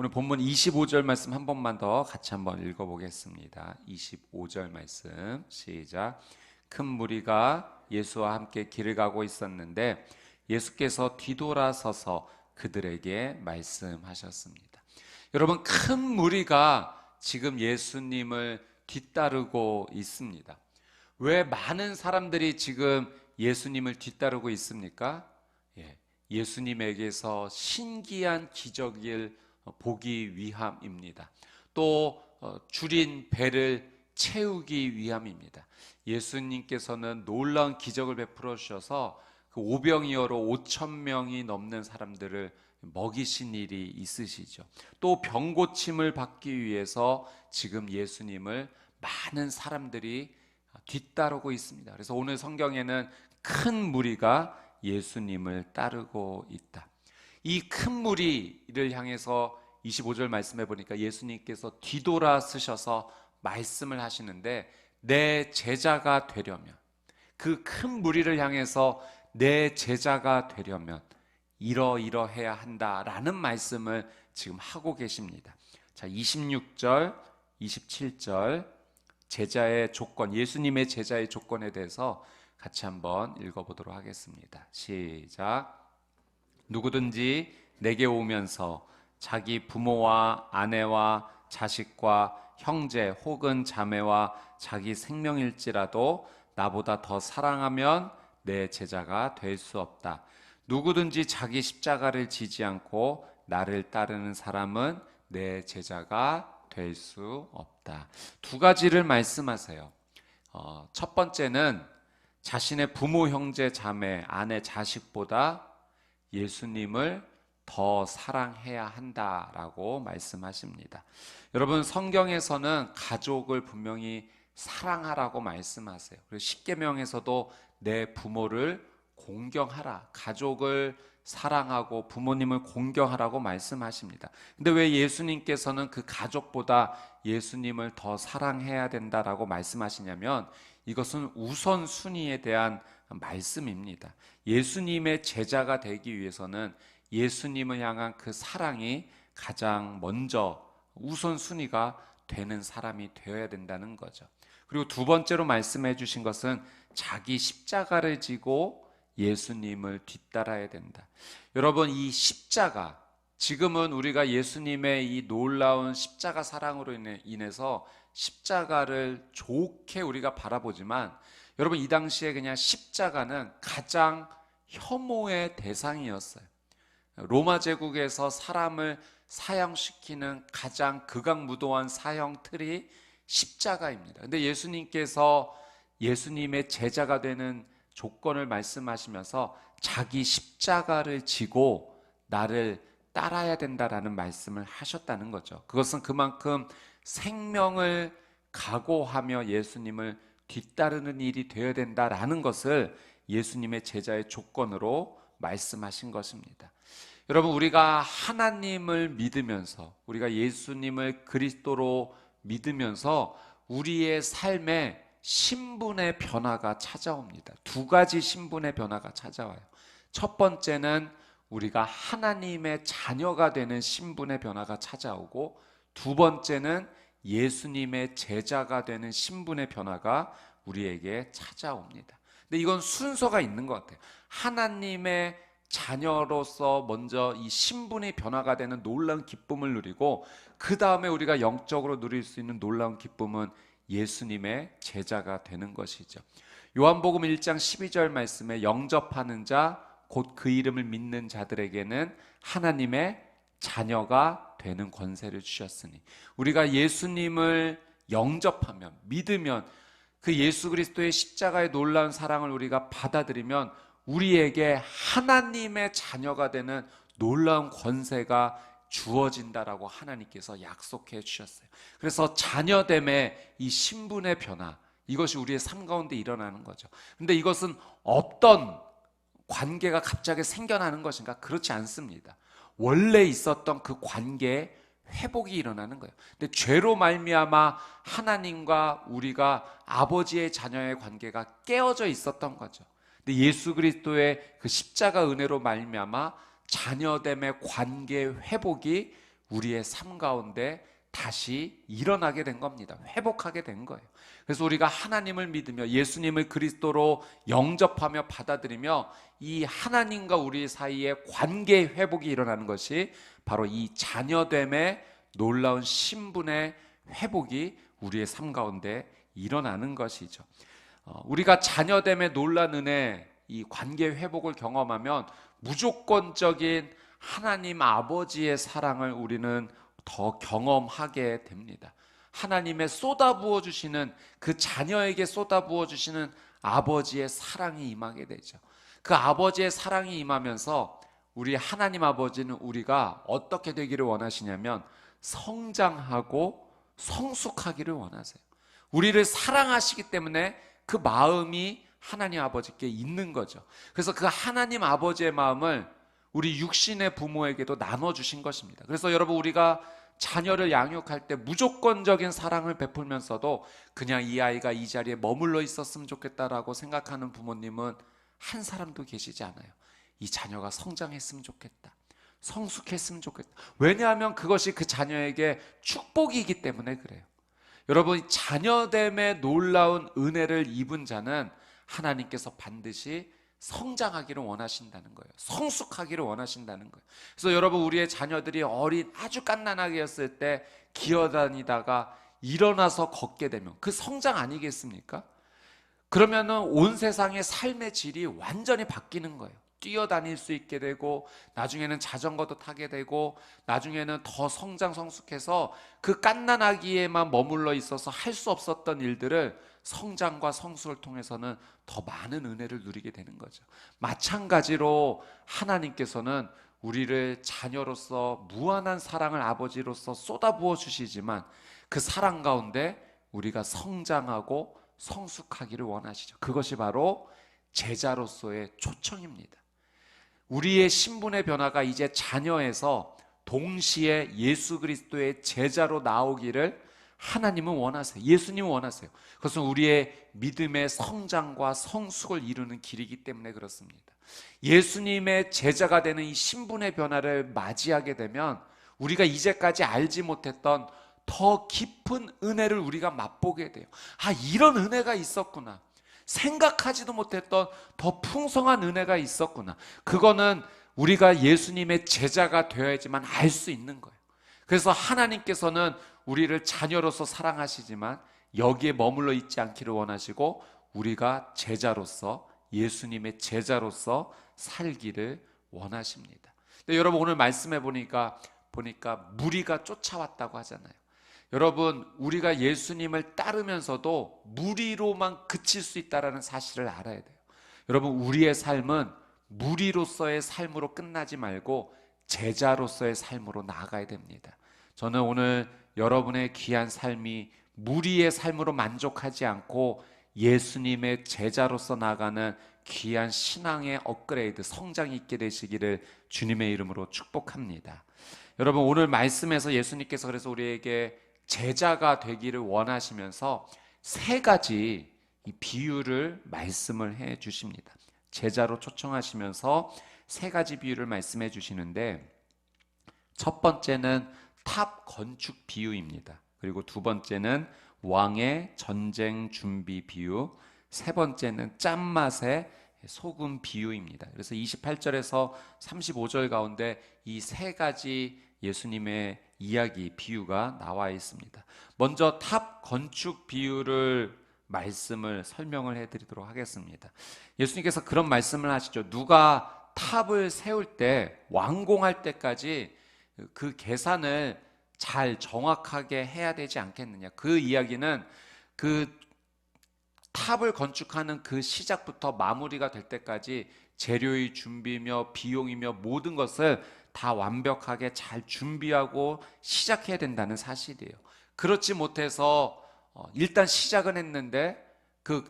오늘 본문 25절 말씀 한 번만 더 같이 한번 읽어보겠습니다. 25절 말씀 시작. 큰 무리가 예수와 함께 길을 가고 있었는데 예수께서 뒤돌아서서 그들에게 말씀하셨습니다. 여러분, 큰 무리가 지금 예수님을 뒤따르고 있습니다. 왜 많은 사람들이 지금 예수님을 뒤따르고 있습니까? 예수님에게서 신기한 기적을 보기 위함입니다. 또 줄인 배를 채우기 위함입니다. 예수님께서는 놀라운 기적을 베풀어 주셔서 그 오병이어로 5천 명이 넘는 사람들을 먹이신 일이 있으시죠. 또 병고침을 받기 위해서 지금 예수님을 많은 사람들이 뒤따르고 있습니다. 그래서 오늘 성경에는 큰 무리가 예수님을 따르고 있다. 이 큰 무리를 향해서 25절 말씀해 보니까 예수님께서 뒤돌아서셔서 말씀을 하시는데, 내 제자가 되려면, 그 큰 무리를 향해서 내 제자가 되려면 이러이러해야 한다라는 말씀을 지금 하고 계십니다. 자, 26절, 27절 제자의 조건, 예수님의 제자의 조건에 대해서 같이 한번 읽어보도록 하겠습니다. 시작. 누구든지 내게 오면서 자기 부모와 아내와 자식과 형제 혹은 자매와 자기 생명일지라도 나보다 더 사랑하면 내 제자가 될 수 없다. 누구든지 자기 십자가를 지지 않고 나를 따르는 사람은 내 제자가 될 수 없다. 두 가지를 말씀하세요. 첫 번째는 자신의 부모, 형제, 자매, 아내, 자식보다 예수님을 더 사랑해야 한다라고 말씀하십니다. 여러분, 성경에서는 가족을 분명히 사랑하라고 말씀하세요. 그리고 십계명에서도 내 부모를 공경하라, 가족을 사랑하고 부모님을 공경하라고 말씀하십니다. 근데 왜 예수님께서는 그 가족보다 예수님을 더 사랑해야 된다라고 말씀하시냐면, 이것은 우선순위에 대한 말씀입니다. 예수님의 제자가 되기 위해서는 예수님을 향한 그 사랑이 가장 먼저 우선순위가 되는 사람이 되어야 된다는 거죠. 그리고 두 번째로 말씀해 주신 것은 자기 십자가를 지고 예수님을 뒤따라야 된다. 여러분, 이 십자가, 지금은 우리가 예수님의 이 놀라운 십자가 사랑으로 인해서 십자가를 좋게 우리가 바라보지만, 여러분, 이 당시에 그냥 십자가는 가장 혐오의 대상이었어요. 로마 제국에서 사람을 사형시키는 가장 극악무도한 사형 틀이 십자가입니다. 근데 예수님께서 예수님의 제자가 되는 조건을 말씀하시면서 자기 십자가를 지고 나를 따라야 된다라는 말씀을 하셨다는 거죠. 그것은 그만큼 생명을 각오하며 예수님을 뒤따르는 일이 되어야 된다라는 것을 예수님의 제자의 조건으로 말씀하신 것입니다. 여러분, 우리가 하나님을 믿으면서, 우리가 예수님을 그리스도로 믿으면서 우리의 삶에 신분의 변화가 찾아옵니다. 두 가지 신분의 변화가 찾아와요. 첫 번째는 우리가 하나님의 자녀가 되는 신분의 변화가 찾아오고, 두 번째는 예수님의 제자가 되는 신분의 변화가 우리에게 찾아옵니다. 근데 이건 순서가 있는 것 같아요. 하나님의 자녀로서 먼저 이 신분의 변화가 되는 놀라운 기쁨을 누리고, 그 다음에 우리가 영적으로 누릴 수 있는 놀라운 기쁨은 예수님의 제자가 되는 것이죠. 요한복음 1장 12절 말씀에 영접하는 자, 곧 그 이름을 믿는 자들에게는 하나님의 자녀가 되는 권세를 주셨으니, 우리가 예수님을 영접하면, 믿으면, 그 예수 그리스도의 십자가의 놀라운 사랑을 우리가 받아들이면 우리에게 하나님의 자녀가 되는 놀라운 권세가 주어진다라고 하나님께서 약속해 주셨어요. 그래서 자녀됨의 이 신분의 변화, 이것이 우리의 삶 가운데 일어나는 거죠. 근데 이것은 어떤 관계가 갑자기 생겨나는 것인가? 그렇지 않습니다. 원래 있었던 그 관계에 회복이 일어나는 거예요. 근데 죄로 말미암아 하나님과 우리가 아버지의 자녀의 관계가 깨어져 있었던 거죠. 근데 예수 그리스도의 그 십자가 은혜로 말미암아 자녀됨의 관계 회복이 우리의 삶 가운데 다시 일어나게 된 겁니다. 회복하게 된 거예요. 그래서 우리가 하나님을 믿으며 예수님을 그리스도로 영접하며 받아들이며 이 하나님과 우리 사이에 관계 회복이 일어나는 것이 바로 이 자녀됨의 놀라운 신분의 회복이 우리의 삶 가운데 일어나는 것이죠. 우리가 자녀됨의 놀라운 은혜, 이 관계 회복을 경험하면 무조건적인 하나님 아버지의 사랑을 우리는 더 경험하게 됩니다. 하나님의 쏟아부어 주시는, 그 자녀에게 쏟아부어 주시는 아버지의 사랑이 임하게 되죠. 그 아버지의 사랑이 임하면서 우리 하나님 아버지는 우리가 어떻게 되기를 원하시냐면 성장하고 성숙하기를 원하세요. 우리를 사랑하시기 때문에 그 마음이 하나님 아버지께 있는 거죠. 그래서 그 하나님 아버지의 마음을 우리 육신의 부모에게도 나눠주신 것입니다. 그래서 여러분, 우리가 자녀를 양육할 때 무조건적인 사랑을 베풀면서도 그냥 이 아이가 이 자리에 머물러 있었으면 좋겠다라고 생각하는 부모님은 한 사람도 계시지 않아요. 이 자녀가 성장했으면 좋겠다, 성숙했으면 좋겠다. 왜냐하면 그것이 그 자녀에게 축복이기 때문에 그래요. 여러분, 자녀됨의 놀라운 은혜를 입은 자는 하나님께서 반드시 성장하기를 원하신다는 거예요. 성숙하기를 원하신다는 거예요. 그래서 여러분, 우리의 자녀들이 어린 아주 갓난아기였을 때 기어다니다가 일어나서 걷게 되면 그 성장 아니겠습니까? 그러면은 온 세상의 삶의 질이 완전히 바뀌는 거예요. 뛰어다닐 수 있게 되고, 나중에는 자전거도 타게 되고, 나중에는 더 성장 성숙해서 그 갓난아기에만 머물러 있어서 할 수 없었던 일들을 성장과 성숙을 통해서는 더 많은 은혜를 누리게 되는 거죠. 마찬가지로 하나님께서는 우리를 자녀로서 무한한 사랑을 아버지로서 쏟아부어 주시지만 그 사랑 가운데 우리가 성장하고 성숙하기를 원하시죠. 그것이 바로 제자로서의 초청입니다. 우리의 신분의 변화가 이제 자녀에서 동시에 예수 그리스도의 제자로 나오기를 하나님은 원하세요. 예수님은 원하세요. 그것은 우리의 믿음의 성장과 성숙을 이루는 길이기 때문에 그렇습니다. 예수님의 제자가 되는 이 신분의 변화를 맞이하게 되면 우리가 이제까지 알지 못했던 더 깊은 은혜를 우리가 맛보게 돼요. 아, 이런 은혜가 있었구나. 생각하지도 못했던 더 풍성한 은혜가 있었구나. 그거는 우리가 예수님의 제자가 되어야지만 알 수 있는 거예요. 그래서 하나님께서는 우리를 자녀로서 사랑하시지만 여기에 머물러 있지 않기를 원하시고 우리가 제자로서, 예수님의 제자로서 살기를 원하십니다. 근데 여러분, 오늘 말씀해 보니까 무리가 쫓아왔다고 하잖아요. 여러분, 우리가 예수님을 따르면서도 무리로만 그칠 수 있다는 사실을 알아야 돼요. 여러분, 우리의 삶은 무리로서의 삶으로 끝나지 말고 제자로서의 삶으로 나아가야 됩니다. 저는 오늘 여러분의 귀한 삶이 무리의 삶으로 만족하지 않고 예수님의 제자로서 나아가는 귀한 신앙의 업그레이드, 성장이 있게 되시기를 주님의 이름으로 축복합니다. 여러분, 오늘 말씀에서 예수님께서 그래서 우리에게 제자가 되기를 원하시면서 세 가지 이 비유를 말씀을 해 주십니다. 제자로 초청하시면서 세 가지 비유를 말씀해 주시는데, 첫 번째는 탑 건축 비유입니다. 그리고 두 번째는 왕의 전쟁 준비 비유, 세 번째는 짠맛의 소금 비유입니다. 그래서 28절에서 35절 가운데 이 세 가지 예수님의 이야기, 비유가 나와 있습니다. 먼저 탑 건축 비유를 말씀을 설명을 해드리도록 하겠습니다. 예수님께서 그런 말씀을 하시죠. 누가 탑을 세울 때, 완공할 때까지 그 계산을 잘 정확하게 해야 되지 않겠느냐. 그 이야기는 그 탑을 건축하는 그 시작부터 마무리가 될 때까지 재료의 준비며 비용이며 모든 것을 다 완벽하게 잘 준비하고 시작해야 된다는 사실이에요. 그렇지 못해서 일단 시작은 했는데 그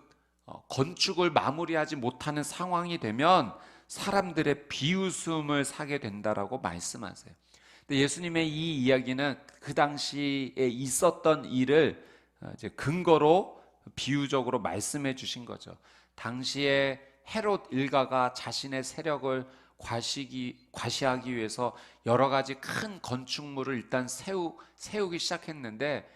건축을 마무리하지 못하는 상황이 되면 사람들의 비웃음을 사게 된다라고 말씀하세요. 근데 예수님의 이 이야기는 그 당시에 있었던 일을 이제 근거로 비유적으로 말씀해 주신 거죠. 당시에 헤롯 일가가 자신의 세력을 과시하기 위해서 여러 가지 큰 건축물을 일단 세우기 시작했는데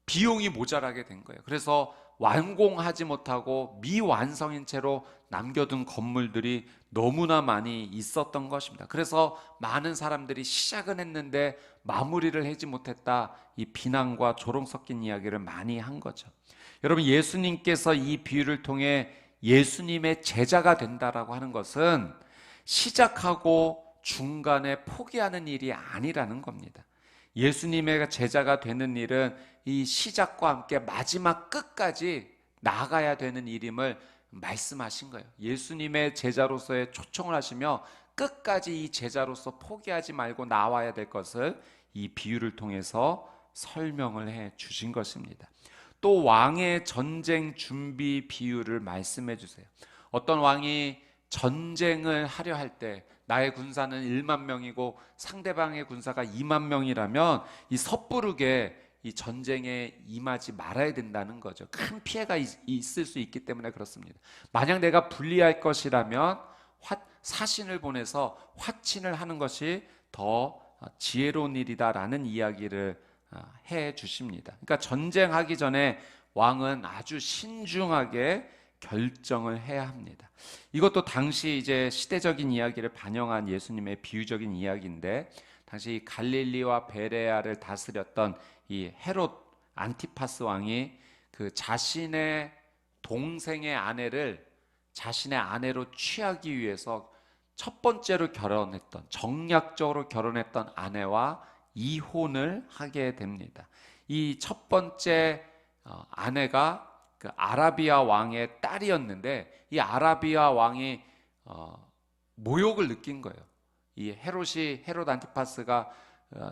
비용이 모자라게 된 거예요. 그래서 완공하지 못하고 미완성인 채로 남겨둔 건물들이 너무나 많이 있었던 것입니다. 그래서 많은 사람들이 시작은 했는데 마무리를 하지 못했다, 이 비난과 조롱 섞인 이야기를 많이 한 거죠. 여러분, 예수님께서 이 비유를 통해 예수님의 제자가 된다라고 하는 것은 시작하고 중간에 포기하는 일이 아니라는 겁니다. 예수님의 제자가 되는 일은 이 시작과 함께 마지막 끝까지 나아가야 되는 일임을 말씀하신 거예요. 예수님의 제자로서의 초청을 하시며 끝까지 이 제자로서 포기하지 말고 나와야 될 것을 이 비유를 통해서 설명을 해 주신 것입니다. 또 왕의 전쟁 준비 비유를 말씀해 주세요. 어떤 왕이 전쟁을 하려 할 때 나의 군사는 1만 명이고 상대방의 군사가 2만 명이라면 이 섣부르게 이 전쟁에 임하지 말아야 된다는 거죠. 큰 피해가 있을 수 있기 때문에 그렇습니다. 만약 내가 불리할 것이라면 사신을 보내서 화친을 하는 것이 더 지혜로운 일이다라는 이야기를 해 주십니다. 그러니까 전쟁하기 전에 왕은 아주 신중하게 결정을 해야 합니다. 이것도 당시 이제 시대적인 이야기를 반영한 예수님의 비유적인 이야기인데, 당시 갈릴리와 베레아를 다스렸던 이 헤롯 안티파스 왕이 그 자신의 동생의 아내를 자신의 아내로 취하기 위해서 첫 번째로 결혼했던, 정략적으로 결혼했던 아내와 이혼을 하게 됩니다. 이 첫 번째 아내가 그 아라비아 왕의 딸이었는데, 이 아라비아 왕이 모욕을 느낀 거예요. 이 헤롯 안티파스가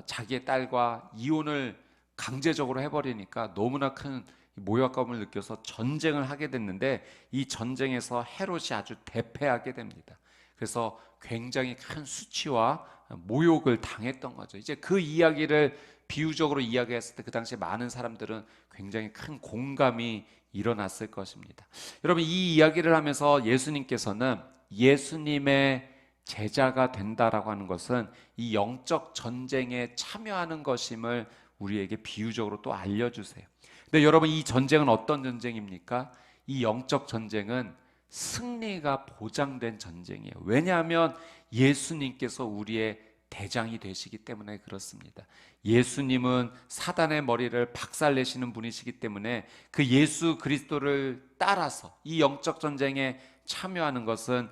자기의 딸과 이혼을 강제적으로 해버리니까 너무나 큰 모욕감을 느껴서 전쟁을 하게 됐는데, 이 전쟁에서 헤롯이 아주 대패하게 됩니다. 그래서 굉장히 큰 수치와 모욕을 당했던 거죠. 이제 그 이야기를 비유적으로 이야기했을 때 그 당시에 많은 사람들은 굉장히 큰 공감이 일어났을 것입니다. 여러분, 이 이야기를 하면서 예수님께서는 예수님의 제자가 된다라고 하는 것은 이 영적 전쟁에 참여하는 것임을 우리에게 비유적으로 또 알려주세요. 근데 여러분, 이 전쟁은 어떤 전쟁입니까? 이 영적 전쟁은 승리가 보장된 전쟁이에요. 왜냐하면 예수님께서 우리의 대장이 되시기 때문에 그렇습니다. 예수님은 사단의 머리를 박살내시는 분이시기 때문에 그 예수 그리스도를 따라서 이 영적 전쟁에 참여하는 것은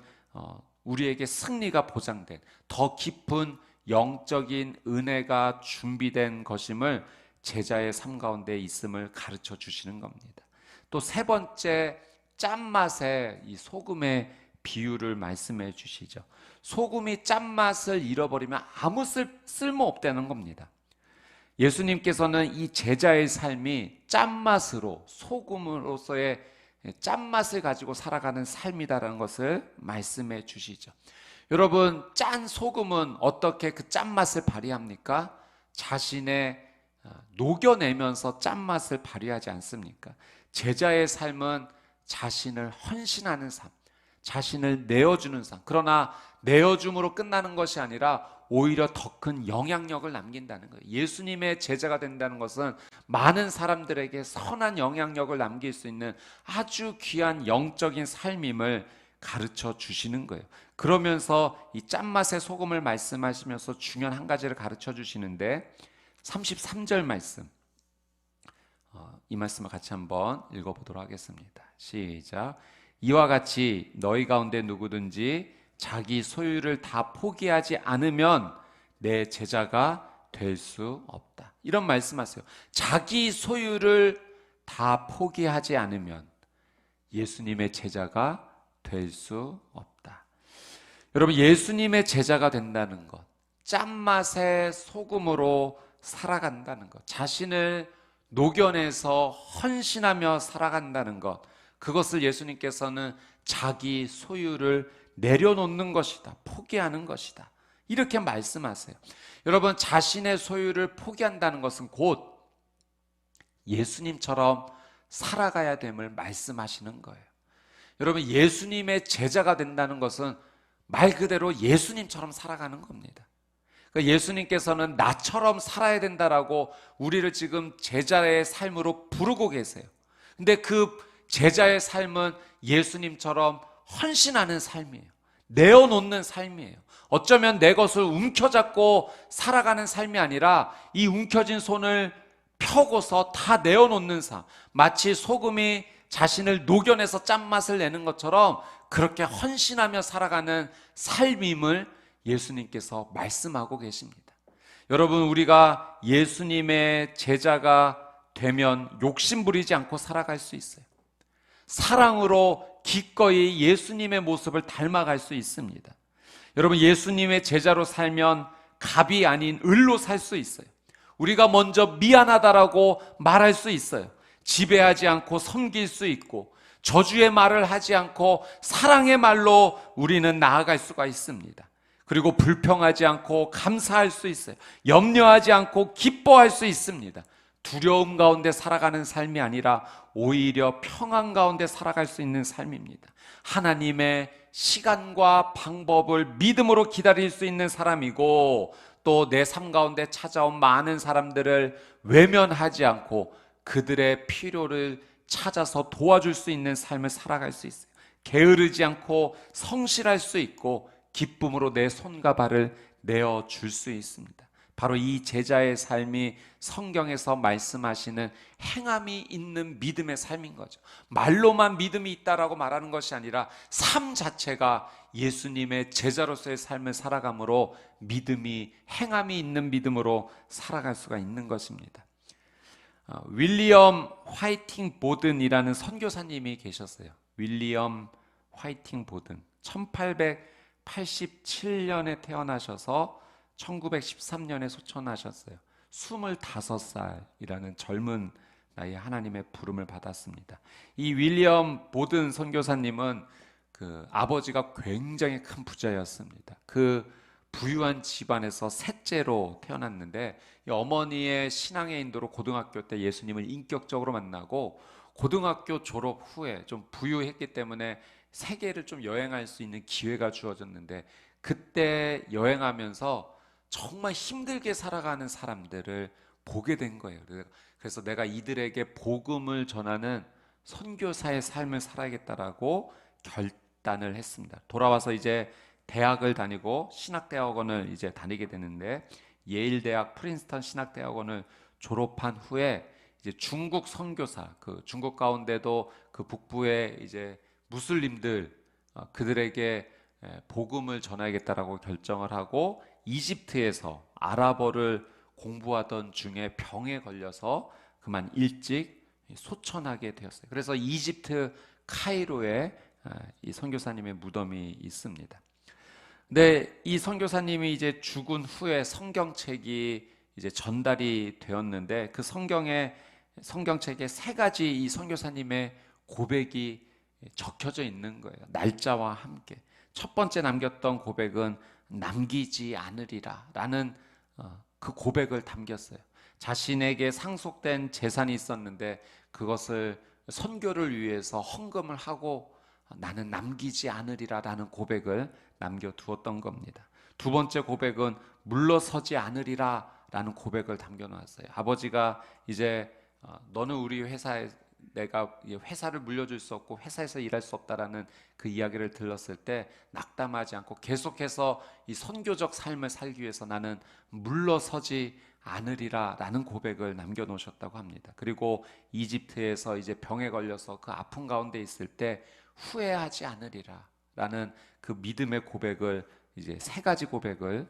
우리에게 승리가 보장된, 더 깊은 영적인 은혜가 준비된 것임을 제자의 삶 가운데 있음을 가르쳐 주시는 겁니다. 또 세 번째, 짠맛의 이 소금의 비유를 말씀해 주시죠. 소금이 짠맛을 잃어버리면 아무 쓸모 없다는 겁니다. 예수님께서는 이 제자의 삶이 짠맛으로, 소금으로서의 짠맛을 가지고 살아가는 삶이다라는 것을 말씀해 주시죠. 여러분, 짠 소금은 어떻게 그 짠맛을 발휘합니까? 자신의 녹여내면서 짠맛을 발휘하지 않습니까? 제자의 삶은 자신을 헌신하는 삶, 자신을 내어주는 삶. 그러나 내어줌으로 끝나는 것이 아니라 오히려 더 큰 영향력을 남긴다는 거예요. 예수님의 제자가 된다는 것은 많은 사람들에게 선한 영향력을 남길 수 있는 아주 귀한 영적인 삶임을 가르쳐 주시는 거예요. 그러면서 이 짠맛의 소금을 말씀하시면서 중요한 한 가지를 가르쳐 주시는데, 33절 말씀, 이 말씀을 같이 한번 읽어보도록 하겠습니다. 시작. 이와 같이 너희 가운데 누구든지 자기 소유를 다 포기하지 않으면 내 제자가 될 수 없다. 이런 말씀하세요. 자기 소유를 다 포기하지 않으면 예수님의 제자가 될 수 없다. 여러분, 예수님의 제자가 된다는 것, 짠맛의 소금으로 살아간다는 것, 자신을 녹여내서 헌신하며 살아간다는 것, 그것을 예수님께서는 자기 소유를 내려놓는 것이다, 포기하는 것이다, 이렇게 말씀하세요. 여러분, 자신의 소유를 포기한다는 것은 곧 예수님처럼 살아가야 됨을 말씀하시는 거예요. 여러분, 예수님의 제자가 된다는 것은 말 그대로 예수님처럼 살아가는 겁니다. 그러니까 예수님께서는 나처럼 살아야 된다라고 우리를 지금 제자의 삶으로 부르고 계세요. 근데 그 제자의 삶은 예수님처럼 헌신하는 삶이에요. 내어놓는 삶이에요. 어쩌면 내 것을 움켜잡고 살아가는 삶이 아니라 이 움켜진 손을 펴고서 다 내어놓는 삶, 마치 소금이 자신을 녹여내서 짠맛을 내는 것처럼 그렇게 헌신하며 살아가는 삶임을 예수님께서 말씀하고 계십니다. 여러분, 우리가 예수님의 제자가 되면 욕심부리지 않고 살아갈 수 있어요. 사랑으로 기꺼이 예수님의 모습을 닮아갈 수 있습니다. 여러분, 예수님의 제자로 살면 갑이 아닌 을로 살 수 있어요. 우리가 먼저 미안하다라고 말할 수 있어요. 지배하지 않고 섬길 수 있고, 저주의 말을 하지 않고 사랑의 말로 우리는 나아갈 수가 있습니다. 그리고 불평하지 않고 감사할 수 있어요. 염려하지 않고 기뻐할 수 있습니다. 두려움 가운데 살아가는 삶이 아니라 오히려 평안 가운데 살아갈 수 있는 삶입니다. 하나님의 시간과 방법을 믿음으로 기다릴 수 있는 사람이고, 또 내 삶 가운데 찾아온 많은 사람들을 외면하지 않고 그들의 필요를 찾아서 도와줄 수 있는 삶을 살아갈 수 있어요. 게으르지 않고 성실할 수 있고 기쁨으로 내 손과 발을 내어줄 수 있습니다. 바로 이 제자의 삶이 성경에서 말씀하시는 행함이 있는 믿음의 삶인 거죠. 말로만 믿음이 있다라고 말하는 것이 아니라 삶 자체가 예수님의 제자로서의 삶을 살아감으로 믿음이, 행함이 있는 믿음으로 살아갈 수가 있는 것입니다. 윌리엄 화이팅 보든이라는 선교사님이 계셨어요. 윌리엄 화이팅 보든, 1887년에 태어나셔서 1913년에 소천하셨어요. 25살이라는 젊은 나이에 하나님의 부름을 받았습니다. 이 윌리엄 보든 선교사님은 그 아버지가 굉장히 큰 부자였습니다. 그 부유한 집안에서 셋째로 태어났는데, 이 어머니의 신앙의 인도로 고등학교 때 예수님을 인격적으로 만나고, 고등학교 졸업 후에 좀 부유했기 때문에 세계를 좀 여행할 수 있는 기회가 주어졌는데, 그때 여행하면서 정말 힘들게 살아가는 사람들을 보게 된 거예요. 그래서 내가 이들에게 복음을 전하는 선교사의 삶을 살아야겠다라고 결단을 했습니다. 돌아와서 이제 대학을 다니고 신학대학원을 이제 다니게 되는데, 예일대학, 프린스턴 신학대학원을 졸업한 후에 이제 중국 선교사, 그 중국 가운데도 그 북부의 이제 무슬림들, 그들에게 복음을 전하겠다라고 결정을 하고, 이집트에서 아랍어를 공부하던 중에 병에 걸려서 그만 일찍 소천하게 되었어요. 그래서 이집트 카이로에 이 선교사님의 무덤이 있습니다. 근데 이 선교사님이 이제 죽은 후에 성경책이 이제 전달이 되었는데, 그 성경책에 세 가지 이 선교사님의 고백이 적혀져 있는 거예요. 날짜와 함께. 첫 번째 남겼던 고백은 남기지 않으리라 라는 그 고백을 담겼어요. 자신에게 상속된 재산이 있었는데 그것을 선교를 위해서 헌금을 하고 나는 남기지 않으리라 라는 고백을 남겨두었던 겁니다. 두 번째 고백은 물러서지 않으리라 라는 고백을 남겨놓았어요. 아버지가 이제 너는 우리 회사에, 내가 회사를 물려줄 수 없고 회사에서 일할 수 없다라는 그 이야기를 들었을 때 낙담하지 않고 계속해서 이 선교적 삶을 살기 위해서 나는 물러서지 않으리라 라는 고백을 남겨놓으셨다고 합니다. 그리고 이집트에서 이제 병에 걸려서 그 아픈 가운데 있을 때 후회하지 않으리라 라는 그 믿음의 고백을, 이제 세 가지 고백을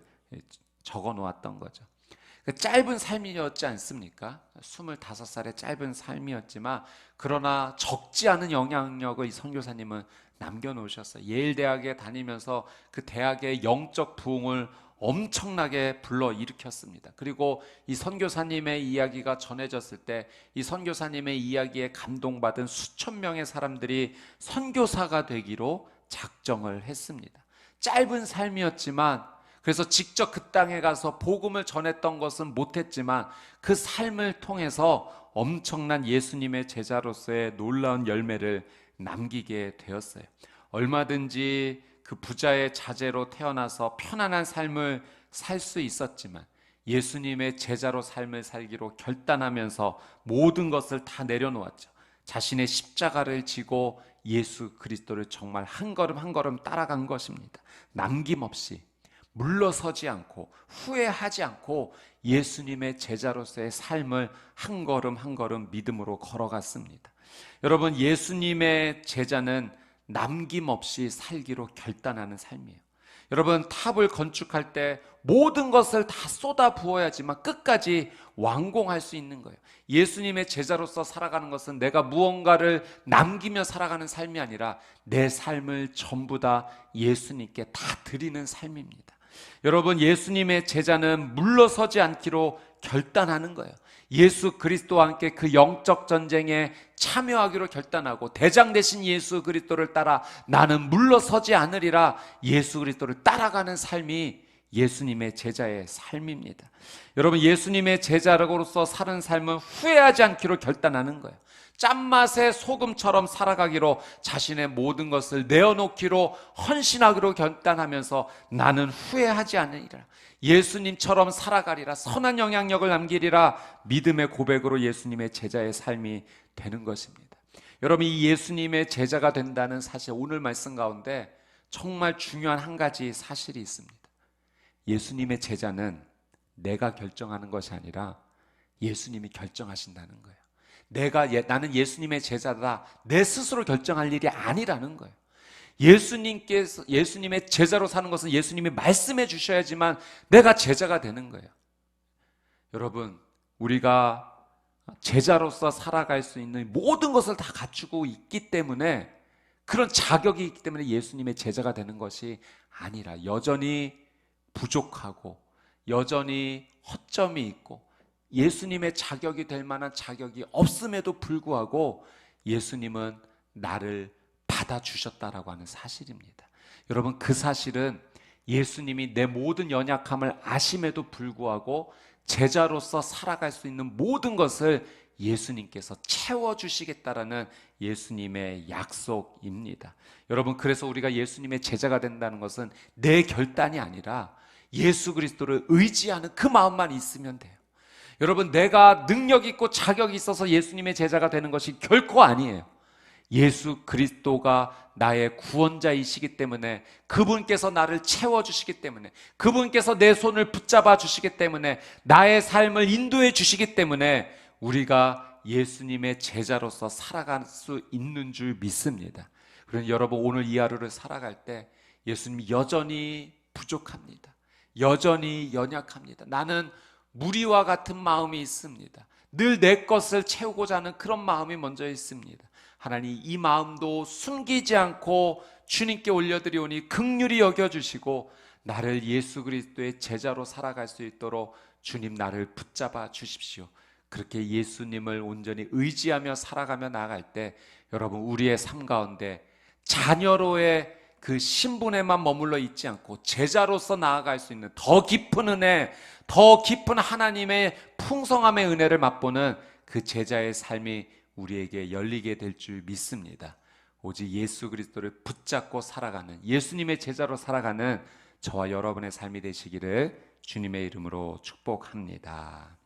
적어 놓았던 거죠. 짧은 삶이었지 않습니까? 25살의 짧은 삶이었지만 그러나 적지 않은 영향력을 이 선교사님은 남겨놓으셨어요. 예일대학에 다니면서 그 대학의 영적 부흥을 엄청나게 불러일으켰습니다. 그리고 이 선교사님의 이야기가 전해졌을 때 이 선교사님의 이야기에 감동받은 수천 명의 사람들이 선교사가 되기로 작정을 했습니다. 짧은 삶이었지만, 그래서 직접 그 땅에 가서 복음을 전했던 것은 못했지만 그 삶을 통해서 엄청난 예수님의 제자로서의 놀라운 열매를 남기게 되었어요. 얼마든지 그 부자의 자제로 태어나서 편안한 삶을 살 수 있었지만 예수님의 제자로 삶을 살기로 결단하면서 모든 것을 다 내려놓았죠. 자신의 십자가를 지고 예수 그리스도를 정말 한 걸음 한 걸음 따라간 것입니다. 남김없이 물러서지 않고 후회하지 않고 예수님의 제자로서의 삶을 한 걸음 한 걸음 믿음으로 걸어갔습니다. 여러분, 예수님의 제자는 남김없이 살기로 결단하는 삶이에요. 여러분, 탑을 건축할 때 모든 것을 다 쏟아 부어야지만 끝까지 완공할 수 있는 거예요. 예수님의 제자로서 살아가는 것은 내가 무언가를 남기며 살아가는 삶이 아니라 내 삶을 전부 다 예수님께 다 드리는 삶입니다. 여러분, 예수님의 제자는 물러서지 않기로 결단하는 거예요. 예수 그리스도와 함께 그 영적 전쟁에 참여하기로 결단하고 대장 되신 예수 그리스도를 따라 나는 물러서지 않으리라 예수 그리스도를 따라가는 삶이 예수님의 제자의 삶입니다. 여러분, 예수님의 제자로서 사는 삶은 후회하지 않기로 결단하는 거예요. 짠맛의 소금처럼 살아가기로, 자신의 모든 것을 내어놓기로, 헌신하기로 결단하면서 나는 후회하지 않으리라, 예수님처럼 살아가리라, 선한 영향력을 남기리라 믿음의 고백으로 예수님의 제자의 삶이 되는 것입니다. 여러분, 이 예수님의 제자가 된다는 사실, 오늘 말씀 가운데 정말 중요한 한 가지 사실이 있습니다. 예수님의 제자는 내가 결정하는 것이 아니라 예수님이 결정하신다는 거예요. 나는 예수님의 제자다, 내 스스로 결정할 일이 아니라는 거예요. 예수님의 제자로 사는 것은 예수님이 말씀해 주셔야지만 내가 제자가 되는 거예요. 여러분, 우리가 제자로서 살아갈 수 있는 모든 것을 다 갖추고 있기 때문에, 그런 자격이 있기 때문에 예수님의 제자가 되는 것이 아니라 여전히 부족하고 여전히 허점이 있고 예수님의 자격이 될 만한 자격이 없음에도 불구하고 예수님은 나를 받아주셨다라고 하는 사실입니다. 여러분, 그 사실은 예수님이 내 모든 연약함을 아심에도 불구하고 제자로서 살아갈 수 있는 모든 것을 예수님께서 채워주시겠다라는 예수님의 약속입니다. 여러분, 그래서 우리가 예수님의 제자가 된다는 것은 내 결단이 아니라 예수 그리스도를 의지하는 그 마음만 있으면 돼요. 여러분, 내가 능력 있고 자격이 있어서 예수님의 제자가 되는 것이 결코 아니에요. 예수 그리스도가 나의 구원자이시기 때문에, 그분께서 나를 채워주시기 때문에, 그분께서 내 손을 붙잡아 주시기 때문에, 나의 삶을 인도해 주시기 때문에 우리가 예수님의 제자로서 살아갈 수 있는 줄 믿습니다. 그래서 여러분, 오늘 이 하루를 살아갈 때 예수님이 여전히 부족합니다. 여전히 연약합니다. 나는 무리와 같은 마음이 있습니다. 늘 내 것을 채우고자 하는 그런 마음이 먼저 있습니다. 하나님, 이 마음도 숨기지 않고 주님께 올려드리오니 긍휼히 여겨주시고 나를 예수 그리스도의 제자로 살아갈 수 있도록 주님 나를 붙잡아 주십시오. 그렇게 예수님을 온전히 의지하며 살아가며 나아갈 때 여러분, 우리의 삶 가운데 자녀로의 그 신분에만 머물러 있지 않고 제자로서 나아갈 수 있는 더 깊은 은혜, 더 깊은 하나님의 풍성함의 은혜를 맛보는 그 제자의 삶이 우리에게 열리게 될 줄 믿습니다. 오직 예수 그리스도를 붙잡고 살아가는, 예수님의 제자로 살아가는 저와 여러분의 삶이 되시기를 주님의 이름으로 축복합니다.